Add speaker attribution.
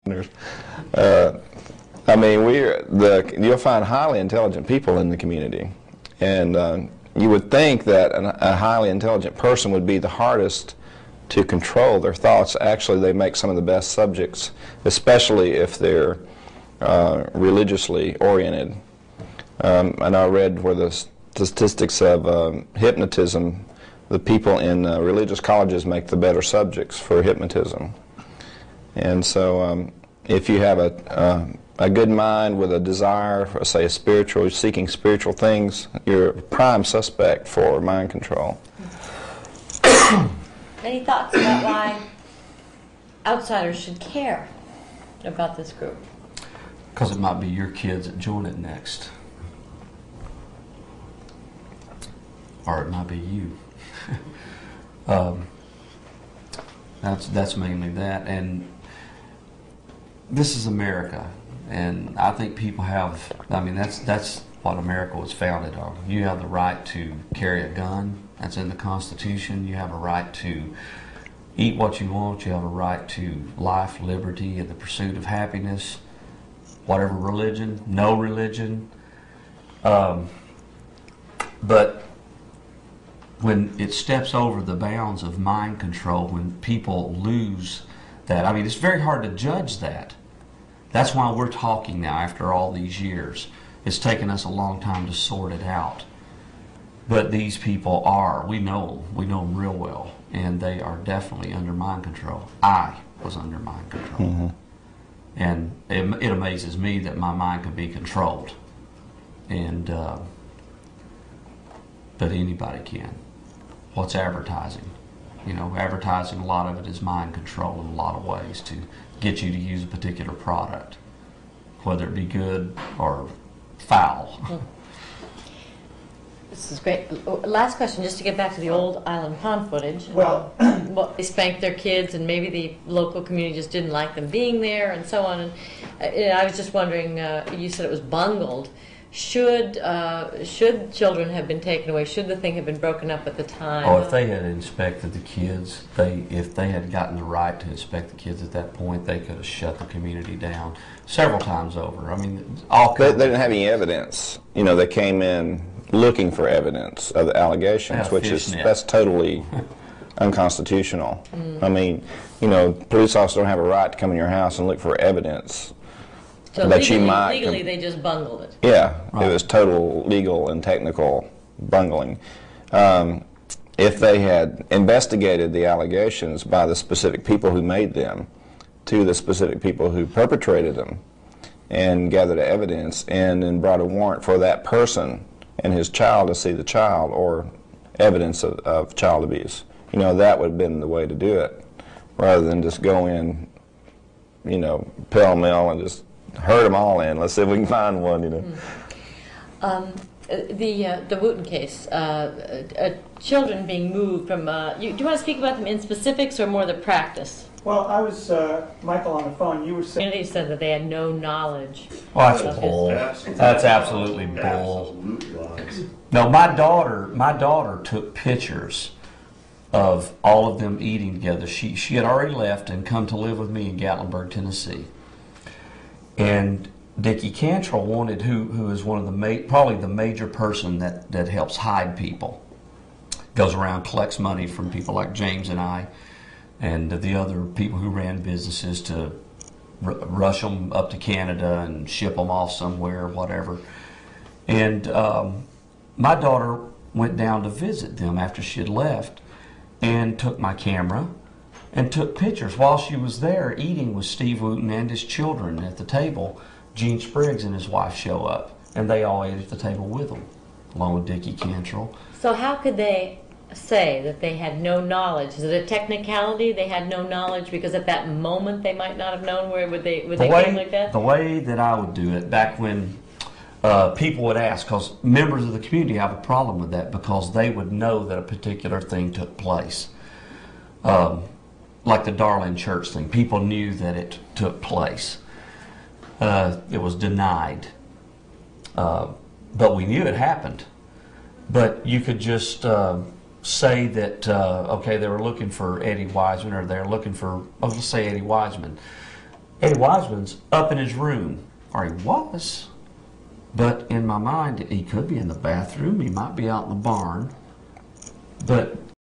Speaker 1: Uh, I mean, you'll find highly intelligent people in the community, and you would think that a highly intelligent person would be the hardest to control their thoughts. Actually, they make some of the best subjects, especially if they're religiously oriented. And I read where the statistics of hypnotism, the people in religious colleges make the better subjects for hypnotism. And so if you have a good mind with a desire for, say, seeking spiritual things, you're a prime suspect for mind control.
Speaker 2: Any thoughts about why outsiders should care about this group?
Speaker 3: Because it might be your kids that join it next. Or it might be you. That's mainly that. And this is America. And I think people have, I mean, that's what America was founded on. You have the right to carry a gun. That's in the Constitution. You have a right to eat what you want. You have a right to life, liberty, and the pursuit of happiness. Whatever religion, no religion. But when it steps over the bounds of mind control, when people lose that, I mean, it's very hard to judge that. That's why we're talking now after all these years. It's taken us a long time to sort it out. But these people we know them real well, and they are definitely under mind control. I was under mind control. Mm-hmm. And it amazes me that my mind can be controlled. And but anybody can. What's advertising? You know, advertising, a lot of it is mind control in a lot of ways to get you to use a particular product, whether it be good or foul.
Speaker 2: This is great. Last question, just to get back to the old Island Pond footage.
Speaker 4: Well,
Speaker 2: they spanked their kids, and maybe the local community just didn't like them being there, and so on. And I was just wondering, you said it was bungled. Should children have been taken away? Should the thing have been broken up at the time?
Speaker 3: Oh, if they had inspected the kids, if they had gotten the right to inspect the kids at that point, they could have shut the community down several times over. I mean,
Speaker 1: they didn't have any evidence. You know, they came in looking for evidence of the allegations, that's totally unconstitutional. I mean, you know, police officers don't have a right to come in your house and look for evidence.
Speaker 2: So legally they just bungled it.
Speaker 1: Yeah, right. It was total legal and technical bungling. If they had investigated the allegations by the specific people who made them to the specific people who perpetrated them and gathered evidence and then brought a warrant for that person and his child to see the child or evidence of child abuse, you know, that would have been the way to do it, rather than just go in, you know, pell-mell and just herd them all in. Let's see if we can find one, you know.
Speaker 2: The Wooten case, children being moved from, do you want to speak about them in specifics or more the practice?
Speaker 4: Well, I was, Michael, on the phone. You were saying...
Speaker 2: The community said that they had no knowledge.
Speaker 3: Well, that's bull. That's absolutely bull. No, my daughter took pictures of all of them eating together. She had already left and come to live with me in Gatlinburg, Tennessee. And Dickie Cantrell wanted, who is one of the probably the major person that helps hide people, goes around, collects money from people like James and I, and the other people who ran businesses to rush them up to Canada and ship them off somewhere, whatever. And my daughter went down to visit them after she had left and took my camera and took pictures. While she was there eating with Steve Wooten and his children at the table, Gene Spriggs and his wife show up, and they all ate at the table with them, along with Dickie Cantrell.
Speaker 2: So how could they say that they had no knowledge? Is it a technicality? They had no knowledge because at that moment they might not have known where would they came like that?
Speaker 3: The way that I would do it back when people would ask, because members of the community have a problem with that because they would know that a particular thing took place. Like the Darling Church thing, people knew that it took place. It was denied, but we knew it happened. But you could just say that, okay, they were looking for Eddie Wiseman, or they're looking for, let's say Eddie Wiseman. Eddie Wiseman's up in his room, or he was. But in my mind, he could be in the bathroom. He might be out in the barn. But